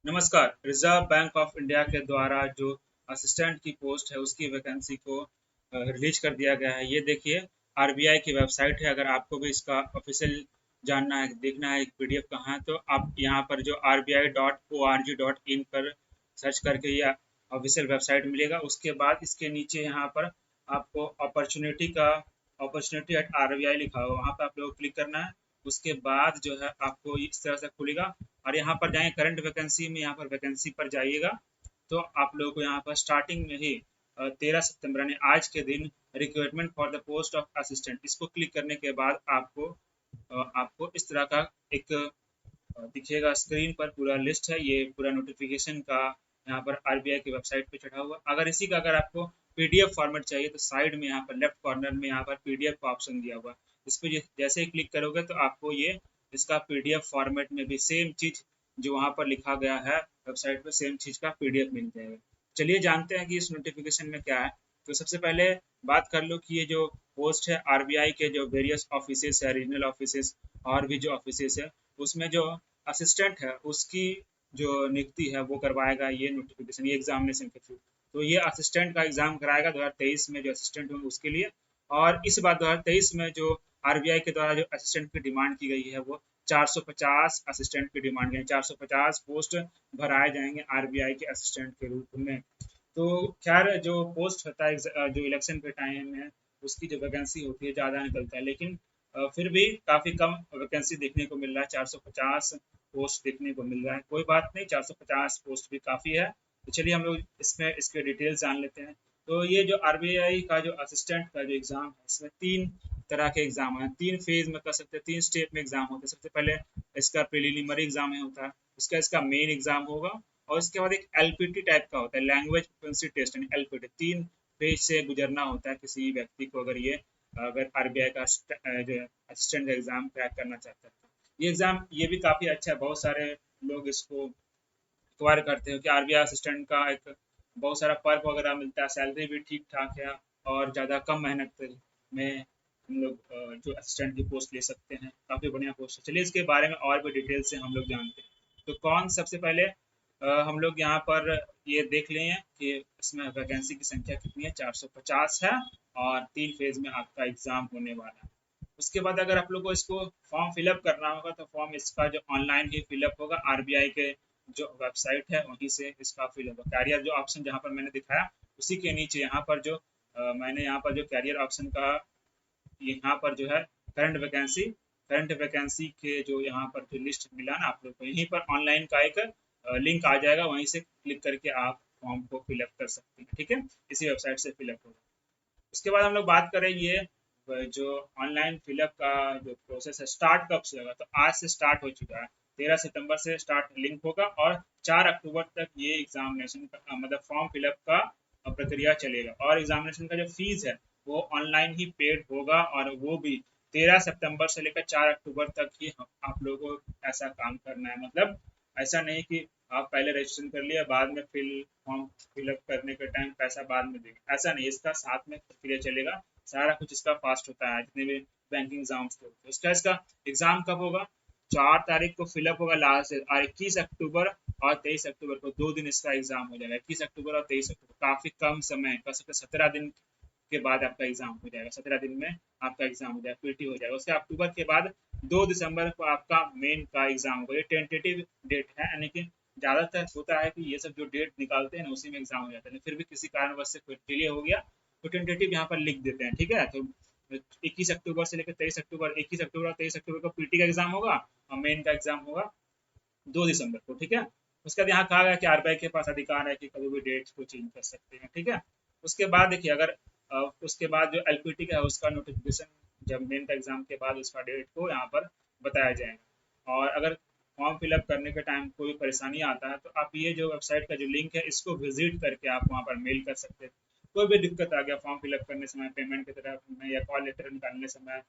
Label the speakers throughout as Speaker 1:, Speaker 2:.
Speaker 1: नमस्कार। Reserve bank of India के द्वारा जो असिस्टेंट की पोस्ट है उसकी वैकेंसी को रिलीज कर दिया गया है। ये देखिए, आरबीआई की वेबसाइट है। अगर आपको भी इसका ऑफिशियल जानना है, देखना है पीडीएफ कहाँ है, तो आप यहाँ पर जो rbi.org.in पर सर्च करके ये ऑफिशियल वेबसाइट मिलेगा। उसके बाद इसके नीचे यहाँ पर आपको अपॉर्चुनिटी एट आरबीआई लिखा होगा, वहाँ पर आप लोग क्लिक करना है। उसके बाद जो है आपको इस तरह से खुलेगा और यहाँ पर जाएंगे करंट वैकेंसी में, यहाँ पर वैकेंसी पर जाइएगा तो आप लोगों को यहाँ पर स्टार्टिंग में ही 13 सितंबर यानी आज के दिन recruitment for the post of assistant, इसको क्लिक करने के बाद आपको इस तरह का एक दिखेगा स्क्रीन पर। पूरा लिस्ट है, ये पूरा नोटिफिकेशन का यहाँ पर आरबीआई की वेबसाइट पे चढ़ा हुआ। अगर आपको पीडीएफ फॉर्मेट चाहिए तो साइड में यहाँ पर लेफ्ट कॉर्नर में यहाँ पर पीडीएफ का ऑप्शन दिया हुआ है। इस पर जैसे ही क्लिक करोगे तो आपको ये इसका पीडीएफ फॉर्मेट में भी सेम चीज जो वहाँ पर लिखा गया है वेबसाइट पर, सेम चीज का पीडीएफ मिल जाएगा। चलिए जानते हैं कि इस नोटिफिकेशन में क्या है। तो सबसे पहले बात कर लो कि ये जो पोस्ट है आरबीआई के जो वेरियस ऑफिस है, रीजनल ऑफिस और भी जो ऑफिस है, उसमें जो असिस्टेंट है उसकी जो नियुक्ति है वो करवाएगा ये नोटिफिकेशन, ये एग्जामिनेशन के थ्रू। तो ये असिस्टेंट का एग्जाम कराएगा 2023 में, जो असिस्टेंट होंगे उसके लिए। और इस बार 2023 में जो आरबीआई के द्वारा जो असिस्टेंट की डिमांड की गई है वो 450 असिस्टेंट की डिमांड है। 450 पोस्ट भराए जाएंगे आरबीआई के असिस्टेंट के रूप में। तो खैर जो पोस्ट होता है जो इलेक्शन के टाइम में उसकी जो वैकेंसी होती है ज़्यादा निकलता है, लेकिन फिर भी काफ़ी कम वैकेंसी देखने को मिल रहा है। 450 पोस्ट देखने को मिल रहा है, कोई बात नहीं, 450 पोस्ट भी काफ़ी है। तो चलिए हम लोग इसमें इसके डिटेल्स जान लेते हैं। तो ये जो आरबीआई का जो असिस्टेंट का जो एग्ज़ाम है, इसमें तीन तरह के एग्ज़ाम हैं, तीन फेज में कर सकते हैं, तीन स्टेप में एग्ज़ाम होते हैं। सबसे पहले इसका प्रिलिमिनरी एग्ज़ाम होता है, इसका मेन एग्ज़ाम होगा, और इसके बाद एक एलपीटी टाइप का होता है, लैंग्वेज प्रोफिशिएंसी टेस्ट यानी एलपीटी। तीन पेज से गुजरना होता है किसी व्यक्ति को, अगर आरबीआई का जो असिस्टेंट का एग्जाम क्रैक करना चाहता है। ये एग्जाम ये भी काफ़ी अच्छा है, बहुत सारे लोग इसको रिक्वायर करते हैं कि आरबीआई असिस्टेंट का एक बहुत सारा पर्क वगैरह मिलता है, सैलरी भी ठीक ठाक है और ज़्यादा कम मेहनत में हम लोग जो असिस्टेंट की पोस्ट ले सकते हैं। काफ़ी बढ़िया पोस्ट है। चलिए इसके बारे में और भी डिटेल से हम लोग जानते हैं। तो कौन सबसे पहले हम लोग यहाँ पर ये देख लें कि इसमें वैकेंसी की संख्या कितनी है, 450 है और तीन फेज में आपका एग्जाम होने वाला है। उसके बाद अगर आप लोग को इसको फॉर्म फिलअप करना होगा तो फॉर्म इसका जो ऑनलाइन ही फिलअप होगा, आरबीआई के जो वेबसाइट है वहीं से इसका फिलअप होगा। कैरियर जो ऑप्शन जहाँ पर मैंने दिखाया उसी के नीचे यहाँ पर जो मैंने यहाँ पर जो कैरियर ऑप्शन का यहाँ पर जो है करंट वैकेंसी के जो यहाँ पर जो लिस्ट मिला ना आप लोग को, यहीं पर ऑनलाइन का एक लिंक आ जाएगा, वहीं से क्लिक करके आप फॉर्म को फिलअप कर सकते हैं। ठीक है, इसी वेबसाइट से फिलअप होगा। उसके बाद हम लोग बात करें ये जो ऑनलाइन फिलअप का जो प्रोसेस है स्टार्ट कब से होगा, तो आज से स्टार्ट हो चुका है। 13 सितंबर से स्टार्ट लिंक होगा और 4 अक्टूबर तक ये एग्जामिनेशन का मतलब फॉर्म फिलअप का प्रक्रिया चलेगा। और एग्जामिनेशन का जो फीस है वो ऑनलाइन ही पेड होगा, और वो भी 13 सितंबर से लेकर 4 अक्टूबर तक ही आप लोगों को ऐसा काम करना है। मतलब ऐसा नहीं कि आप पहले रजिस्ट्रेशन कर लिया बाद में फॉर्म फिलअप करने के टाइम पैसा बाद में देंगे, ऐसा नहीं। इसका साथ में प्रक्रिया चलेगा, सारा कुछ इसका फास्ट होता है, जितने भी बैंकिंग एग्जाम्स होते हैं। इसका एग्जाम कब होगा, 4 तारीख को फिलअप होगा लास्ट से, और 21 अक्टूबर और 23 अक्टूबर को 2 दिन इसका एग्जाम हो जाएगा। 21 अक्टूबर और 23 अक्टूबर, काफी कम समय, कर सकते 17 दिन के बाद आपका एग्जाम हो जाएगा। 17 दिन में आपका एग्जाम हो जाएगा, पीटी हो जाएगा। उसके अक्टूबर के बाद 2 दिसंबर को आपका मेन का एग्जाम होगा। ये टेंटेटिव डेट है, यानी कि ज्यादातर होता है कि ये सब जो डेट निकालते हैं ना उसी में एग्जाम हो जाता है। फिर भी किसी कारणवश से कोई डिले हो गया तो टेंटेटिव यहाँ पर लिख देते हैं। ठीक है, तो 21 अक्टूबर से लेकर 23 अक्टूबर, 21 अक्टूबर और 23 अक्टूबर को पीटी का एग्जाम होगा और मेन का एग्जाम होगा 2 दिसंबर को। ठीक है, उसके बाद यहाँ कहा गया कि आरबीआई के पास अधिकार है कि कभी भी डेट को चेंज कर सकते हैं। ठीक है, उसके बाद देखिए, अगर उसके बाद जो एलपीटी का है उसका नोटिफिकेशन जब मेन का एग्जाम के बाद उसका डेट को यहाँ पर बताया जाएगा। और अगर फॉर्म फिलअप करने के टाइम कोई परेशानी आता है तो आप ये जो वेबसाइट का जो लिंक है इसको विजिट करके आप वहाँ पर मेल कर सकते हैं। कोई भी दिक्कत आ गया फॉर्म फिलअप करने समय, पेमेंट की तरफ में या कॉल लेटर निकालने समय,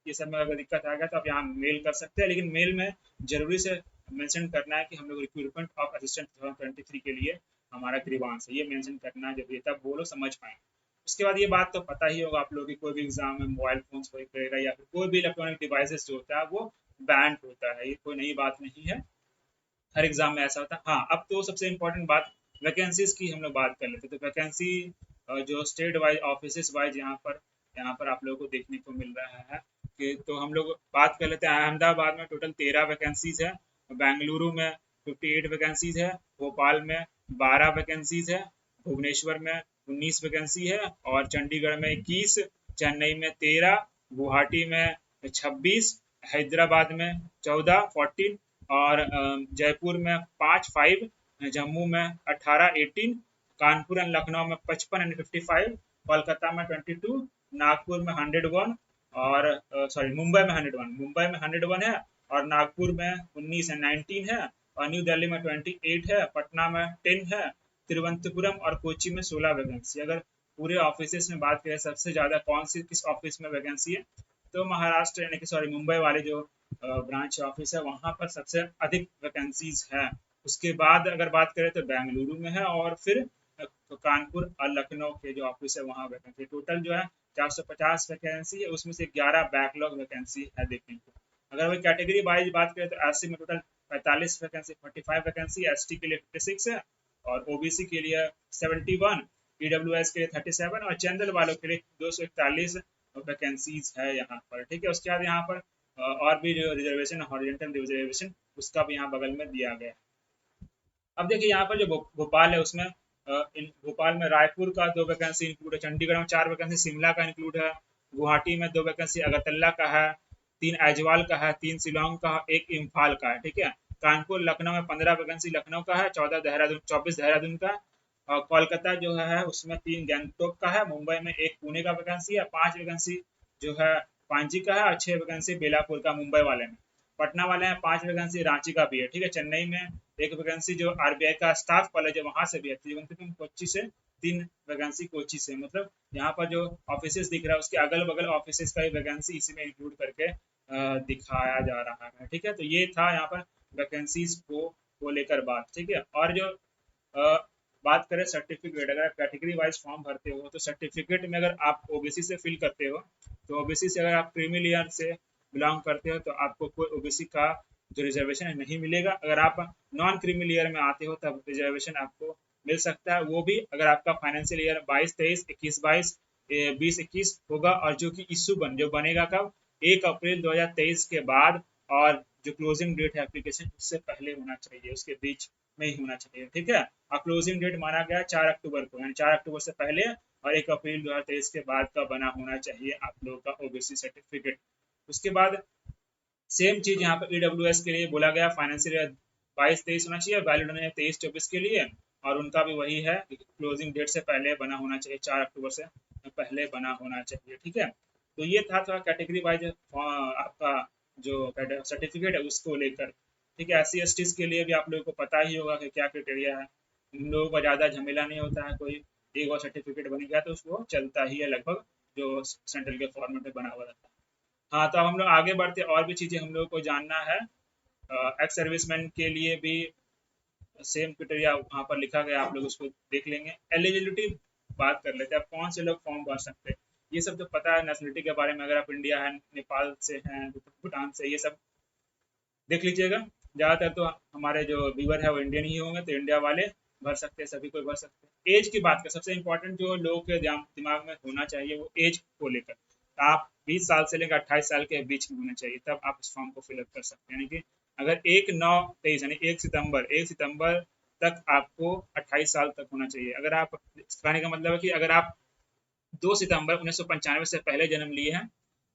Speaker 1: ये सब में अगर दिक्कत आ गया तो आप यहाँ मेल कर सकते हैं। लेकिन मेल में जरूरी से मेंशन करना है कि हम लोग रिक्रूटमेंट ऑफ असिस्टेंट 2023 के लिए हमारा ग्रीवांस है, ये मेंशन करना है जरूरी, तब वो लोग समझ पाएंगे। उसके बाद ये बात तो पता ही होगा आप लोगों की, कोई भी एग्जाम में मोबाइल फोन कोई करेगा या फिर कोई भी इलेक्ट्रॉनिक डिवाइसेस जो होता है वो बैंड होता है, ये कोई नई बात नहीं है। हर एग्जाम में ऐसा होता है। हाँ, अब तो सबसे इम्पोर्टेंट बात वैकेंसीज की हम लोग बात कर लेते हैं। तो वैकेंसी जो स्टेट वाइज ऑफिस वाइज यहाँ पर आप लोगों को देखने को मिल रहा है कि तो हम लोग बात कर लेते हैं। अहमदाबाद में टोटल 13 वैकेंसीज है, बेंगलुरु में 58 वैकेंसीज है, भोपाल में 12 वैकेंसीज है, भुवनेश्वर में 19 वैकेंसी है, और चंडीगढ़ में 21, चेन्नई में 13, गुवाहाटी में 26, हैदराबाद में 14 14, और जयपुर में 5 जम्मू में 18 18, कानपुर एंड लखनऊ में 55 एंड 55, कोलकाता में 22, नागपुर में 101, और सॉरी मुंबई में 101, मुंबई में 101 है, और नागपुर में 19 एंड 19 है, और न्यू दिल्ली में 28 है, पटना में 10 है, तिरुवनंतपुरम और कोची में 16 वैकेंसी। अगर पूरे ऑफिस में बात करें सबसे ज़्यादा कौन सी किस ऑफिस में वैकेंसी है, तो महाराष्ट्र यानी कि सॉरी मुंबई वाले जो ब्रांच ऑफिस है वहाँ पर सबसे अधिक वैकेंसीज है। उसके बाद अगर बात करें तो बेंगलुरु में है, और फिर तो कानपुर और लखनऊ के जो ऑफिस है वहाँ वैकेंसी टोटल जो है 450 वैकेंसी है, उसमें से 11 बैकलॉग वैकेंसी है देखने को। अगर वही कैटेगरी वाइज बात करें तो एससी में टोटल 45 वैकेंसी 45 वैकेंसी, एसटी के लिए 56 है, और ओबीसी के लिए 71, ईडब्ल्यूएस के लिए 37, और जनरल वालों के लिए 241 वैकेंसीज है यहाँ पर। ठीक है, उसके बाद यहाँ पर और भी जो रिजर्वेशन हॉरिजॉन्टल रिजर्वेशन उसका भी यहाँ बगल में दिया गया है। अब देखिए यहाँ पर जो भोपाल है उसमें भोपाल में रायपुर का 2 वैकेंसी इंक्लूड है, चंडीगढ़ में 4 वैकेंसी शिमला का इंक्लूड है, गुवाहाटी में 2 वैकेंसी अगरतला का है, 3 ऐजवाल का है, 3 शिलोंग का है, 1 इम्फाल का है। ठीक है, कानपुर लखनऊ में 15 वैकेंसी लखनऊ का है, 24 देहरादून का, और कोलकाता जो है उसमें 3 गैंगटोक का है, मुंबई में 1 पुणे का वैकेंसी है, 5 वैकेंसी जो है पांजी का है, और 6 वैकेंसी बेलापुर का मुंबई वाले में। पटना वाले हैं 5 वैकेंसी रांची का भी है। ठीक है, चेन्नई में 1 वैकेंसी जो आरबीआई का स्टाफ कॉलेज है वहां से भी है, तिरुवनंतपुरम कोच्चि से 3 वैकेंसी कोच्चि से। मतलब यहाँ पर जो ऑफिस दिख रहा है उसके अगल बगल ऑफिस का वैकेंसी इसी में इंक्लूड करके दिखाया जा रहा है। ठीक है, तो ये था यहाँ पर वैकेंसीज को लेकर बात। ठीक है, और जो बात करें सर्टिफिकेट, अगर आप कैटेगरी वाइज फॉर्म भरते हो तो सर्टिफिकेट में अगर आप ओबीसी से फिल करते हो तो ओबीसी से अगर आप क्रीमी लेयर से बिलोंग करते हो तो आपको कोई ओबीसी का जो रिजर्वेशन है नहीं मिलेगा। अगर आप नॉन क्रीमी लेयर में आते हो तब रिजर्वेशन आपको मिल सकता है, वो भी अगर आपका फाइनेंशियल ईयर 22-23, 21-22, 20-21 होगा, और जो कि इशू जो बनेगा कब 1 अप्रैल 2023 के बाद, और जो क्लोजिंग डेट है एप्लीकेशन उससे पहले होना चाहिए, उसके बीच में ही होना चाहिए। ठीक है, और क्लोजिंग डेट माना गया 4 अक्टूबर को, यानी 4 अक्टूबर से पहले और 1 अप्रैल 2023 के बाद का बना होना चाहिए आप लोगों का ओबीसी सर्टिफिकेट। उसके बाद सेम चीज यहाँ पर ईडब्ल्यूएस के लिए बोला गया, फाइनेंशियल ईयर 22-23 होना चाहिए, वैलिड होना चाहिए 23-24 के लिए, और उनका भी वही है कि क्लोजिंग डेट से पहले बना होना चाहिए, 4 अक्टूबर से पहले बना होना चाहिए। ठीक है, तो ये था थोड़ा कैटेगरी वाइज आपका जो सर्टिफिकेट है उसको लेकर। ठीक है, SC/ST के लिए भी आप लोगों को पता ही होगा कि क्या क्राइटेरिया है। इन लोगों का ज़्यादा झमेला नहीं होता है, कोई एक और सर्टिफिकेट बन गया तो उसको चलता ही है लगभग, जो सेंट्रल के फॉर्मेट में बना हुआ रहता है। हाँ, तो अब हम लोग आगे बढ़ते, और भी चीज़ें हम लोग को जानना है। एक्स सर्विसमैन के लिए भी सेम क्राइटेरिया वहाँ पर लिखा गया, आप लोग उसको देख लेंगे। एलिजिबिलिटी बात कर लेते हैं, अब कौन से लोग फॉर्म भर सकते हैं। ये सब तो पता है नेशनलिटी के बारे में, अगर आप इंडिया है, नेपाल से हैं, भूटान से, ये सब देख लीजिएगा। ज़्यादातर तो हमारे जो व्यूअर है वो इंडियन ही होंगे, तो इंडिया वाले भर सकते हैं, सभी कोई भर सकते हैं। एज की बात करें, सबसे इम्पोर्टेंट जो लोगों के दिमाग में होना चाहिए वो एज को लेकर, आप 20 साल से लेकर 28 साल के बीच में होना चाहिए, तब आप इस फॉर्म को फिलअप कर सकते हैं। यानी कि अगर 1/9/23 यानी 1 सितंबर तक आपको 28 साल तक होना चाहिए। अगर आप, कहने का मतलब है कि अगर आप 2 सितंबर 1995 से पहले जन्म लिए हैं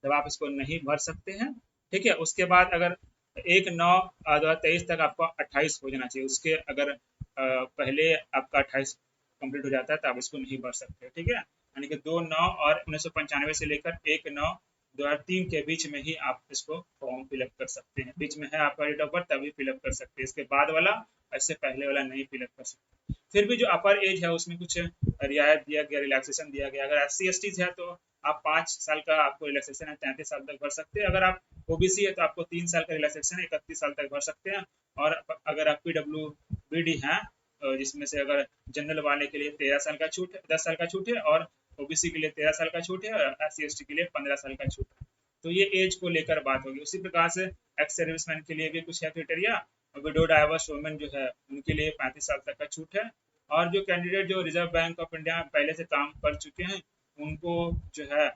Speaker 1: तब आप इसको नहीं भर सकते हैं। ठीक है, उसके बाद अगर 1/9/2023 तक आपको 28 हो जाना चाहिए, उसके अगर पहले आपका 28 कंप्लीट हो जाता है तो आप इसको नहीं भर सकते। ठीक है, यानी कि 2/9 और 1995 से लेकर 1/9/2003 के बीच में ही आप इसको फॉर्म फिलअप कर सकते हैं। बीच में है आपका डेट ऑफ बर्थ तभी फिलअप कर सकते हैं, इसके बाद वाला, इससे पहले वाला नहीं फिलअप कर सकते। फिर भी जो अपर एज है उसमें कुछ रियायत दिया गया, रिलैक्सेशन दिया गया। अगर SC/ST है तो आप 5 साल का आपको रिलैक्सेशन है, 33 साल तक भर सकते हैं। अगर आप ओबीसी है तो आपको 3 साल का रिलैक्सेशन है, 31 साल तक भर सकते हैं। और अगर आप PWBD हैं, जिसमें से अगर जनरल वाले के लिए 13 साल का छूट है, 10 साल का छूट है, और ओबीसी के लिए 13 साल का छूट है, और SC/ST के लिए 15 साल का छूट है। तो ये एज को लेकर बात होगी। उसी प्रकार से एक्स सर्विसमैन के लिए भी कुछ है क्राइटेरिया, विडो डाइवर्स वुमेन जो है उनके लिए 35 साल तक का छूट है, और जो कैंडिडेट जो रिजर्व बैंक ऑफ इंडिया में पहले से काम कर चुके हैं उनको जो है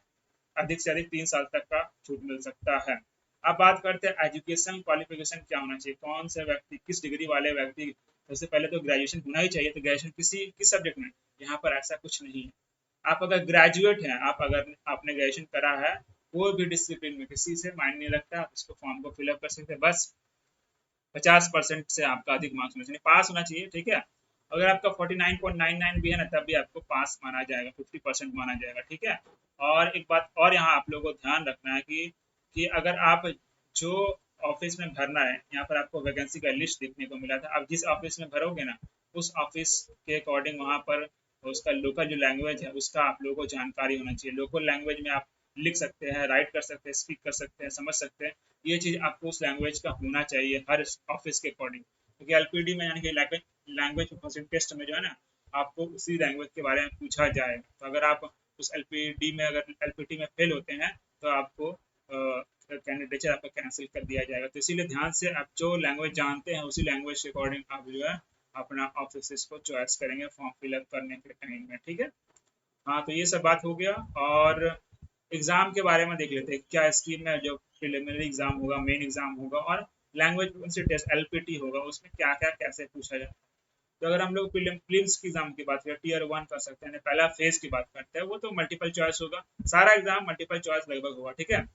Speaker 1: अधिक से अधिक 3 साल तक का छूट मिल सकता है। अब बात करते हैं एजुकेशन क्वालिफिकेशन क्या होना चाहिए, कौन से व्यक्ति किस डिग्री वाले व्यक्ति, सबसे पहले तो ग्रेजुएशन होना ही चाहिए। तो ग्रेजुएशन किस सब्जेक्ट में, यहाँ पर ऐसा कुछ नहीं है। आप अगर ग्रेजुएट हैं, आप अगर आपने ग्रेजुएशन करा है कोई भी डिसिप्लिन में, किसी से मायने नहीं लगता, आप उसको फॉर्म को फिलअप कर सकते हैं। बस 50% से आपका अधिक मार्क्स होना चाहिए, पास होना चाहिए, ठीक है। अगर आपका 49.99 भी है ना तब भी आपको पास माना जाएगा, 50% माना जाएगा, ठीक है। और एक बात और यहाँ आप लोगों को ध्यान रखना है कि अगर आप जो ऑफिस में भरना है, यहाँ पर आपको वैकेंसी का लिस्ट देखने को मिला था, आप जिस ऑफिस में भरोगे ना उस ऑफिस के अकॉर्डिंग वहाँ पर उसका लोकल जो लैंग्वेज है उसका आप लोगों को जानकारी होना चाहिए। लोकल लैंग्वेज में आप लिख सकते हैं, राइट कर सकते हैं, स्पीक कर सकते हैं, समझ सकते हैं, ये चीज़ आपको उस लैंग्वेज का होना चाहिए हर ऑफिस के अकॉर्डिंग। क्योंकि एलपीडी में यानी कि लैंग्वेज प्रोफिशिएंसी टेस्ट में जो है ना आपको उसी लैंग्वेज के बारे में पूछा जाए, तो अगर आप उस एलपीडी में अगर एलपीटी में फेल होते हैं तो आपको कैंडिडेचर आपका कैंसिल कर दिया जाएगा। तो इसीलिए ध्यान से आप जो लैंग्वेज जानते हैं उसी लैंग्वेज के अकॉर्डिंग आप जो है अपना ऑफिस को चॉइस करेंगे फॉर्म फिलअप करने के टाइम में, ठीक है। हाँ, तो ये सब बात हो गया। और एग्जाम के बारे में देख लेते हैं, क्या स्कीम में जो प्रिलिमिनरी एग्जाम होगा, मेन एग्जाम होगा और लैंग्वेज प्रोफिशिएंसी टेस्ट एलपीटी होगा, उसमें क्या क्या कैसे पूछा जाए। तो अगर हम लोग प्रीलिम्स की एग्जाम की बात करें, टीयर 1 कर सकते हैं, पहला फेज की बात करते हैं, वो तो मल्टीपल चॉइस होगा, सारा एग्जाम मल्टीपल चॉइस लगभग होगा, ठीक है।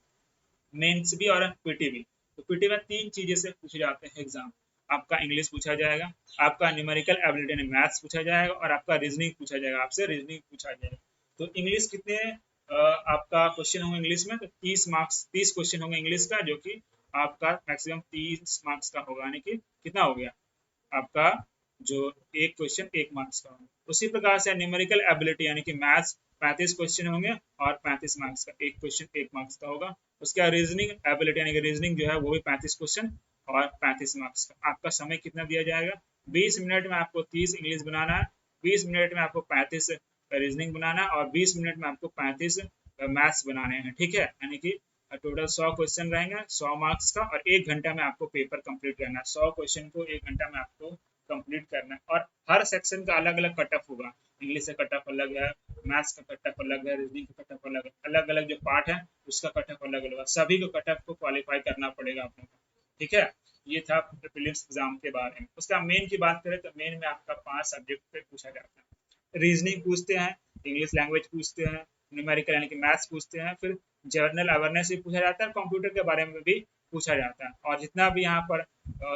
Speaker 1: मेंस भी और पीटी भी। तो पीटी में 3 चीजें से पूछे जाते हैं एग्जाम, आपका इंग्लिश पूछा जाएगा, आपका न्यूमेरिकल एबिलिटी यानी मैथ्स पूछा जाएगा, और आपका रीजनिंग पूछा जाएगा, आपसे रीजनिंग पूछा जाएगा। तो इंग्लिश कितने आपका क्वेश्चन होंगे इंग्लिश में, तो 30 मार्क्स 30 क्वेश्चन होंगे इंग्लिश का, जो कि आपका मैक्सिमम 30 मार्क्स का होगा, यानी कि कितना हो गया आपका जो एक क्वेश्चन 1 मार्क्स का होगा। उसी प्रकार से न्यूमेरिकल एबिलिटी यानी कि मैथ्स 35 क्वेश्चन होंगे और 35 मार्क्स का, एक क्वेश्चन 1 मार्क्स का होगा। उसके बाद रीजनिंग एबिलिटी यानी कि रीजनिंग जो है वो भी 35 क्वेश्चन और 35 मार्क्स का। आपका समय कितना दिया जाएगा, 20 मिनट में आपको 30 इंग्लिश बनाना है, 20 मिनट में आपको 35 रीजनिंग बनाना है और 20 मिनट में आपको 35 मैथ्स बनाने हैं, ठीक है। यानी कि टोटल 100 क्वेश्चन रहेंगे 100 मार्क्स का, और 1 घंटा में आपको पेपर कंप्लीट करना है। 100 क्वेश्चन को 1 घंटा में आपको कंप्लीट करना है, और हर सेक्शन का अलग अलग कट ऑफ होगा। इंग्लिश का कट ऑफ अलग है, मैथ्स का कट ऑफ अलग है, रीजनिंग का कट ऑफ अलग है, अलग अलग जो पार्ट है उसका कट ऑफ अलग अलग है। सभी को कट ऑफ को क्वालिफाई करना पड़ेगा आप लोगों को, ठीक है। ये था प्रीलिम्स एग्जाम के बारे में। उसका मेन की बात करें तो मेन में आपका 5 सब्जेक्ट पे पूछा जाता है। रीजनिंग पूछते हैं, इंग्लिश लैंग्वेज पूछते हैं, न्यूमेरिकल यानी कि मैथ्स पूछते हैं, फिर जनरल अवेयरनेस भी पूछा जाता है, कंप्यूटर के बारे में भी पूछा जाता है। और जितना भी यहाँ पर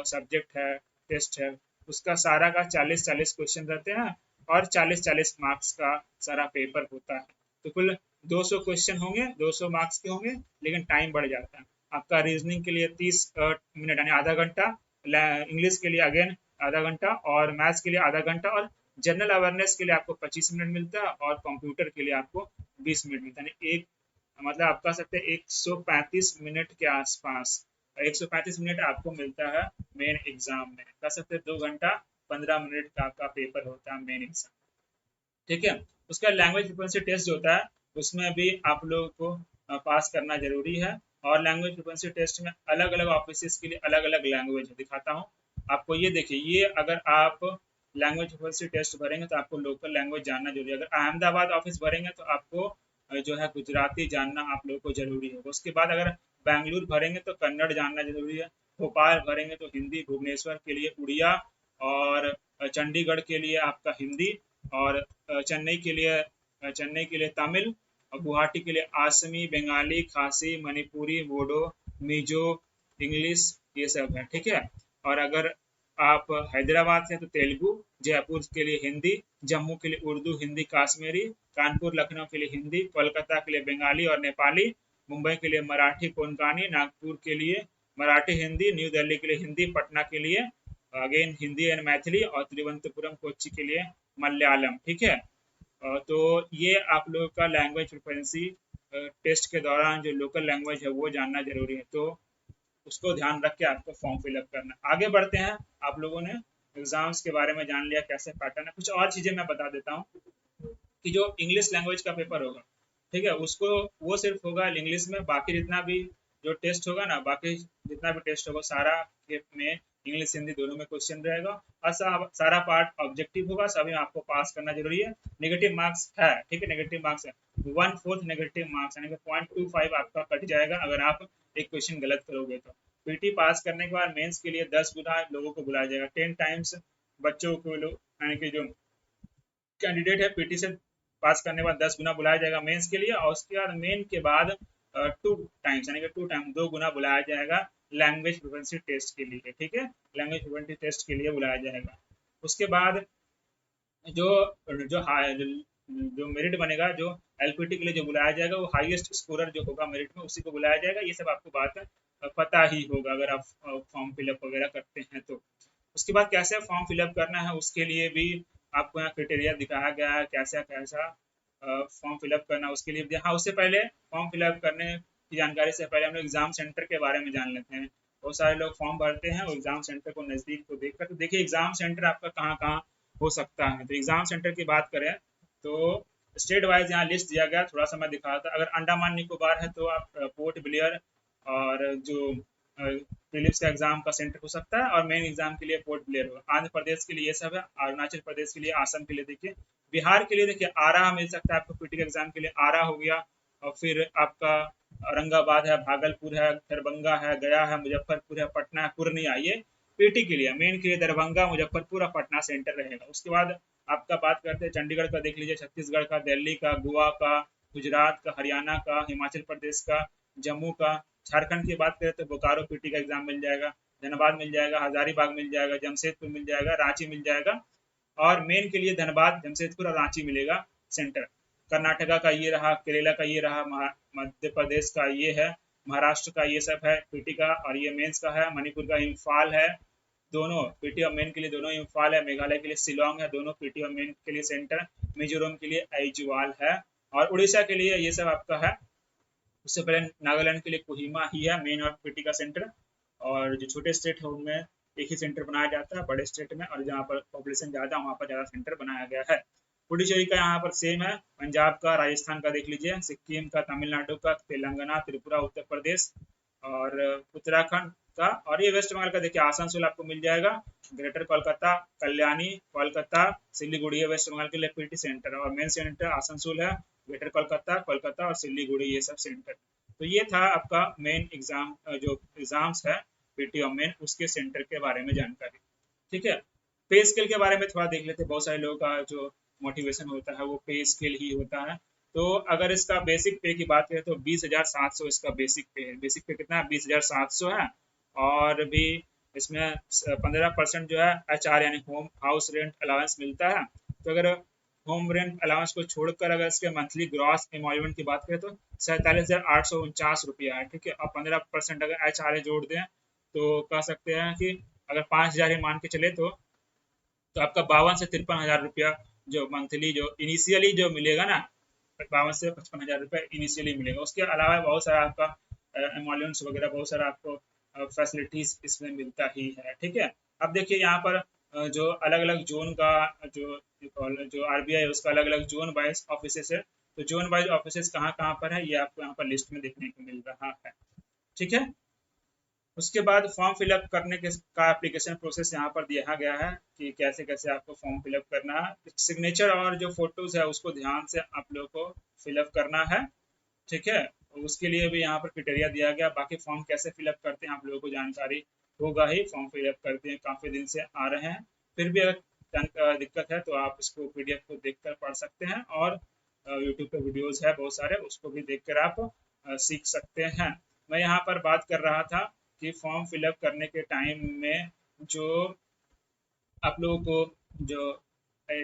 Speaker 1: सब्जेक्ट है, टेस्ट है, उसका सारा का 40-40 क्वेश्चन रहते हैं और 40-40 मार्क्स का सारा पेपर होता है। तो कुल 200 क्वेश्चन होंगे, 200 मार्क्स के होंगे, लेकिन टाइम बढ़ जाता है। आपका रीजनिंग के लिए 30 मिनट यानी आधा घंटा, इंग्लिश के लिए अगेन आधा घंटा, और मैथ्स के लिए आधा घंटा, और जनरल अवेयरनेस के लिए आपको 25 मिनट मिलता है, और कंप्यूटर के लिए आपको 20 मिनट मिलता है। एक मतलब आप कह सकते हैं 135 मिनट के आसपास, 135 मिनट आपको मिलता है मेन एग्जाम में। कह सकते हैं 2 घंटा 15 मिनट का आपका पेपर होता है मेन एग्जाम, ठीक है। उसका लैंग्वेज फ्लुएंसी टेस्ट जो होता है उसमें भी आप लोगों को पास करना जरूरी है। और लैंग्वेज फ्लुएंसी टेस्ट में अलग अलग ऑफिस के लिए अलग अलग लैंग्वेज दिखाता हूँ आपको। ये देखिए, ये अगर आप लैंग्वेज फ्लुएंसी टेस्ट भरेंगे तो आपको लोकल लैंग्वेज जानना जरूरी है। अगर अहमदाबाद ऑफिस भरेंगे तो आपको जो है गुजराती जानना आप लोगों को जरूरी होगा। उसके बाद अगर बेंगलुरु भरेंगे तो कन्नड़ जानना जरूरी है। भोपाल भरेंगे तो हिंदी, भुवनेश्वर के लिए उड़िया, और चंडीगढ़ के लिए आपका हिंदी, और चेन्नई के लिए तमिल, और गुवाहाटी के लिए आसमी, बंगाली, खासी, मणिपुरी, बोडो, मिजो, इंग्लिश, ये सब है, ठीक है। और अगर आप हैदराबाद से तो तेलुगु, जयपुर के लिए हिंदी, जम्मू के लिए उर्दू, हिंदी, काश्मीरी, कानपुर लखनऊ के लिए हिंदी, कोलकाता के लिए बंगाली और नेपाली, मुंबई के लिए मराठी कोंकणी, नागपुर के लिए मराठी हिंदी, न्यू दिल्ली के लिए हिंदी, पटना के लिए अगेन हिंदी एंड मैथिली, और तिरुवनंतपुरम कोच्चि के लिए मलयालम, ठीक है। तो ये आप लोगों का लैंग्वेज फ्लुएंसी टेस्ट के दौरान जो लोकल लैंग्वेज है वो जानना जरूरी है। तो उसको ध्यान रख के आपको फॉर्म फिलअप करना। आगे बढ़ते हैं, आप लोगों ने एग्जाम्स के बारे में जान लिया कैसे पैटर्न है, कुछ और चीजें मैं बता देता हूँ कि जो इंग्लिश लैंग्वेज का पेपर होगा, ठीक है, उसको वो सिर्फ होगा इंग्लिश में, बाकी जितना भी जो टेस्ट होगा ना, बाकी जितना भी टेस्ट होगा सारा में इंग्लिश हिंदी दोनों में क्वेश्चन रहेगा और सारा पार्ट ऑब्जेक्टिव होगा, सभी में आपको पास करना जरूरी है। नेगेटिव मार्क्स है, ठीक है, नेगेटिव मार्क्स है 1/4 नेगेटिव मार्क्स यानी कि 0.25 आपका कट जाएगा अगर आप एक क्वेश्चन गलत करोगे तो। पीटी पास करने के बाद मेंस के लिए 10 गुना लोगों को बुलाया जाएगा, 10 टाइम्स बच्चों को यानी कि जो कैंडिडेट है पीटी से पास करने के बाद 10 गुना बुलाया जाएगा मेंस के लिए, और उसके बाद मेन के बाद 2 टाइम्स यानी कि 2 टाइम 2 गुना बुलाया जाएगा लैंग्वेज फ्लुएंसी टेस्ट के लिए, ठीक है, लैंग्वेज फ्लुएंसी टेस्ट के लिए बुलाया जाएगा। उसके बाद जो जो जो मेरिट बनेगा, जो एलपीटी के लिए जो बुलाया जाएगा वो हाईएस्ट स्कोरर जो होगा मेरिट में उसी को बुलाया जाएगा। ये सब आपको बात पता ही होगा अगर आप फॉर्म फिलअप वगैरह करते हैं तो। उसके बाद कैसे फॉर्म फिलअप करना है उसके लिए भी आपको यहाँ क्राइटेरिया दिखाया गया है, कैसा कैसा फॉर्म फिलअप करना उसके लिए। हाँ, उससे पहले फॉर्म फिलअप करने की जानकारी से पहले हम लोग एग्जाम सेंटर के बारे में जान लेते हैं। बहुत सारे लोग फॉर्म भरते हैं और एग्जाम सेंटर को नज़दीक को देखकर, तो देखिए एग्जाम सेंटर आपका कहाँ कहाँ हो सकता है। तो एग्जाम सेंटर की बात करें तो स्टेट वाइज यहाँ लिस्ट दिया गया, थोड़ा सा मैं दिखा था। अगर अंडमान निकोबार है तो आप पोर्ट ब्लेयर और जो प्रीलिम्स का एग्जाम का सेंटर हो सकता है, और मेन एग्जाम के लिए पोर्ट ब्लेयर होगा। आंध्र प्रदेश के लिए ये सब है, अरुणाचल प्रदेश के लिए आसम के लिए देखिए, बिहार के लिए देखिए आरा मिल सकता है आपको पीटी के एग्जाम के लिए, आरा हो गया, और फिर आपका औरंगाबाद है, भागलपुर है, दरभंगा है, गया है, मुजफ्फरपुर है, पटना है, पूर्णिया, ये पीटी के लिए मेन के लिए दरभंगा, मुजफ्फरपुर और पटना सेंटर रहेगा। उसके बाद आपका बात करते हैं चंडीगढ़ का, देख लीजिए, छत्तीसगढ़ का, दिल्ली का, गोवा का, गुजरात का, हरियाणा का, हिमाचल प्रदेश का, जम्मू का। झारखंड की बात करें तो बोकारो पीटी का एग्जाम मिल जाएगा, धनबाद मिल जाएगा, हजारीबाग मिल जाएगा, जमशेदपुर मिल जाएगा, रांची मिल जाएगा, और मेन के लिए धनबाद, जमशेदपुर और रांची मिलेगा सेंटर। कर्नाटका का ये रहा, केरला का ये रहा, मध्य प्रदेश का ये है, महाराष्ट्र का ये सब है पीटी का, और ये मेंस का है। मणिपुर का इम्फाल है, दोनों पीटी और मेन के लिए दोनों इम्फाल है। मेघालय के लिए शिलोंग है, दोनों पीटी और मेन के लिए सेंटर। मिजोरम के लिए आइजवाल है, और उड़ीसा के लिए ये सब आपका है। उससे पहले नागालैंड के लिए कोहिमा ही है मेन और पीटी का सेंटर, और जो छोटे स्टेट है उनमें एक ही सेंटर बनाया जाता है, बड़े स्टेट में और जहाँ पर पॉपुलेशन ज़्यादा वहाँ पर ज़्यादा सेंटर बनाया गया है। पुडुचेरी का यहाँ पर सेम है, पंजाब का, राजस्थान का देख लीजिए, सिक्किम का, तमिलनाडु का, तेलंगाना, त्रिपुरा, उत्तर प्रदेश और उत्तराखंड का, और ये वेस्ट बंगाल का देखिए आसनसोल आपको मिल जाएगा, ग्रेटर कोलकाता, कल्याणी, कोलकाता, सिलीगुड़ी है वेस्ट बंगाल के लिए पीटी सेंटर, और मेन सेंटर आसनसोल है, ग्रेटर कोलकाता, कोलकाता और सिलीगुड़ी, ये सब सेंटर। तो ये था आपका मेन एग्जाम, जो एग्जाम्स है पीटी और मेन, उसके सेंटर के बारे में जानकारी, ठीक है। पे स्केल के बारे में थोड़ा देख लेते हैं। बहुत सारे लोगों का जो मोटिवेशन होता है वो पे स्केल ही होता है। तो अगर इसका बेसिक पे की बात करें तो 20,700 इसका बेसिक पे है। बेसिक पे कितना है? 20,700 है, और भी इसमें 15% जो है HR यानी होम हाउस रेंट अलाउंस मिलता है। तो अगर होम रेंट अलाउंस को छोड़कर अगर इसके मंथली ग्रॉस एमॉल्यूमेंट की बात करें तो 47,849 रुपया है, ठीक है। और 15% अगर HR जोड़ दें तो कह सकते हैं कि अगर 5,000 ही मान के चले तो आपका 52 से 53,000 रुपया जो मंथली जो इनिशियली जो मिलेगा ना, 52 से 55,000 रुपया इनिशियली मिलेगा। उसके अलावा बहुत सारा आपका एमोल्यूंस वगैरह, बहुत सारा आपको फैसिलिटीज इसमें मिलता ही है, ठीक है। अब देखिए यहाँ पर जो अलग अलग जोन का जो RBI है उसका अलग अलग जोन वाइज ऑफिसेस है। तो जोन वाइज ऑफिसेस कहाँ कहाँ पर है ये आपको यहाँ पर लिस्ट में देखने को मिल रहा है, ठीक है। उसके बाद फॉर्म फिलअप करने के का एप्लीकेशन प्रोसेस यहाँ पर दिया गया है कि कैसे कैसे आपको फॉर्म फिलअप करना है। सिग्नेचर और जो फोटोज है उसको ध्यान से आप लोगों को फिलअप करना है, ठीक है। उसके लिए भी यहाँ पर क्राइटेरिया दिया गया। बाकी फॉर्म कैसे फिलअप करते हैं आप लोगों को जानकारी होगा ही, फॉर्म फिलअप करते हैं काफ़ी दिन से आ रहे हैं। फिर भी अगर दिक्कत है तो आप इसको PDF को देख कर पढ़ सकते हैं, और यूट्यूब पे वीडियोज है बहुत सारे, उसको भी देख कर आप सीख सकते हैं। मैं यहाँ पर बात कर रहा था कि फॉर्म फिलअप करने के टाइम में जो आप लोगों को जो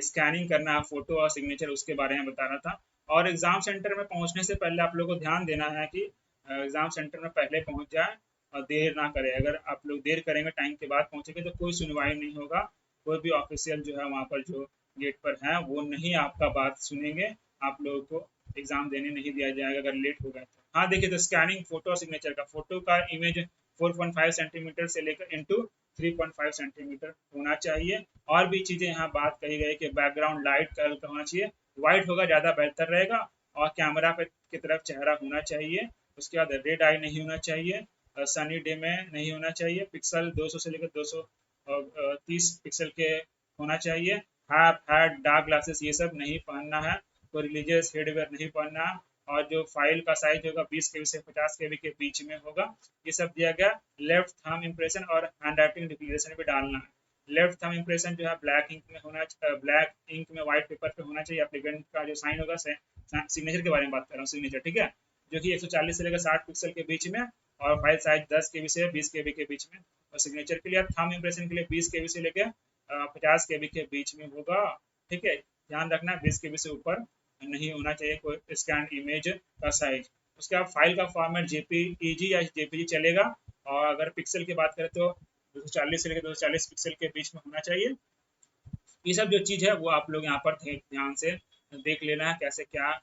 Speaker 1: स्कैनिंग करना है फोटो और सिग्नेचर, उसके बारे में बता रहा था। और एग्ज़ाम सेंटर में पहुंचने से पहले आप लोगों को ध्यान देना है कि एग्ज़ाम सेंटर में पहले पहुंच जाए और देर ना करें। अगर आप लोग देर करेंगे, टाइम के बाद पहुंचेंगे, तो कोई सुनवाई नहीं होगा। कोई भी ऑफिशियल जो है वहाँ पर जो गेट पर है वो नहीं आपका बात सुनेंगे, आप लोगों को एग्ज़ाम देने नहीं दिया जाएगा अगर लेट हो गया तो। हाँ देखिए, तो स्कैनिंग फोटो और सिग्नेचर का, फोटो का इमेज 4.5 सेंटीमीटर से लेकर इंटू 3.5 सेंटीमीटर होना चाहिए। और भी चीज़ें यहाँ बात कही गई कि बैकग्राउंड लाइट कलर का होना चाहिए, वाइट होगा ज़्यादा बेहतर रहेगा, और कैमरा पे की तरफ चेहरा होना चाहिए। उसके बाद रेड आई नहीं होना चाहिए, सनी डे में नहीं होना चाहिए, पिक्सल 200 से लेकर 230 पिक्सल के होना चाहिए, हैप हैट डार्क ग्लासेस ये सब नहीं पहनना है, कोई रिलीजियस हेडवेयर नहीं पहनना है, और जो फाइल का साइज होगा 20 केबी से 50 केबी के बीच में होगा, ये सब दिया गया। लेफ्ट थंब इम्प्रेशन और हैंड राइटिंग डिक्लेरेशन भी डालना है। लेफ्ट थंब इम्प्रेशन जो है ब्लैक इंक में होना, ब्लैक इंक में व्हाइट पेपर पे होना चाहिए। एप्लीकेंट का जो साइन होगा, सिग्नेचर के बारे में बात कर रहा हूँ, सिग्नेचर, ठीक है, जो कि 140 से लेकर 60 पिक्सल के बीच में, और फाइल साइज 10 केबी से 20 केबी के बीच में, और सिग्नेचर के लिए थंब इम्प्रेशन के लिए 20 केबी से लेकर 50 केबी के बीच में होगा, ठीक है। ध्यान रखना 20 केबी से ऊपर नहीं होना चाहिए कोई स्कैन इमेज का साइज। उसके बाद फाइल का फॉर्मेट जेपीईजी या जेपीजी चलेगा, और अगर पिक्सल की बात करें तो 240 से लेकर 240 पिक्सल के बीच में होना चाहिए। ये सब जो चीज़ है वो आप लोग यहाँ पर ध्यान से देख लेना है, कैसे क्या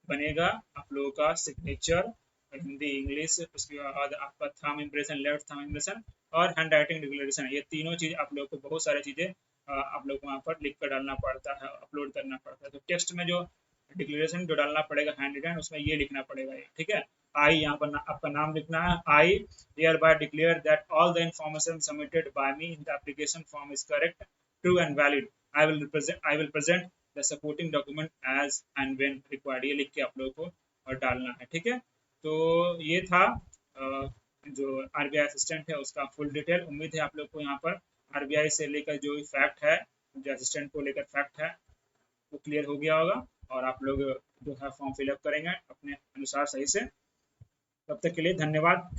Speaker 1: बनेगा आप लोगों का सिग्नेचर, हिंदी इंग्लिश, उसके बाद आपका thumb impression, left thumb impression और हैंड राइटिंग डिक्लेरेशन, ये तीनों चीज़ आप लोगों को, बहुत सारी चीज़ें आप लोग को वहाँ पर लिख कर डालना पड़ता है, अपलोड करना पड़ता है। तो टेक्स्ट में जो डिक्लेरेशन जो डालना पड़ेगा हैंड रिटन, उसमें ये लिखना पड़ेगा, ये ठीक है। आई यहाँ पर आपका नाम लिखना है। I hereby declare that all the information submitted by me in the application form is correct, true and valid. I will present the supporting document as and when required, ये लिख के आप लोगों को और डालना है, ठीक है। तो ये था जो आरबीआई असिस्टेंट है उसका फुल डिटेल। उम्मीद है आप लोग को यहाँ पर आरबीआई से लेकर जो भी फैक्ट है, जो असिस्टेंट को लेकर फैक्ट है, वो क्लियर हो गया होगा, और आप लोग जो है फॉर्म फिलअप करेंगे अपने अनुसार सही से। तब तक के लिए धन्यवाद।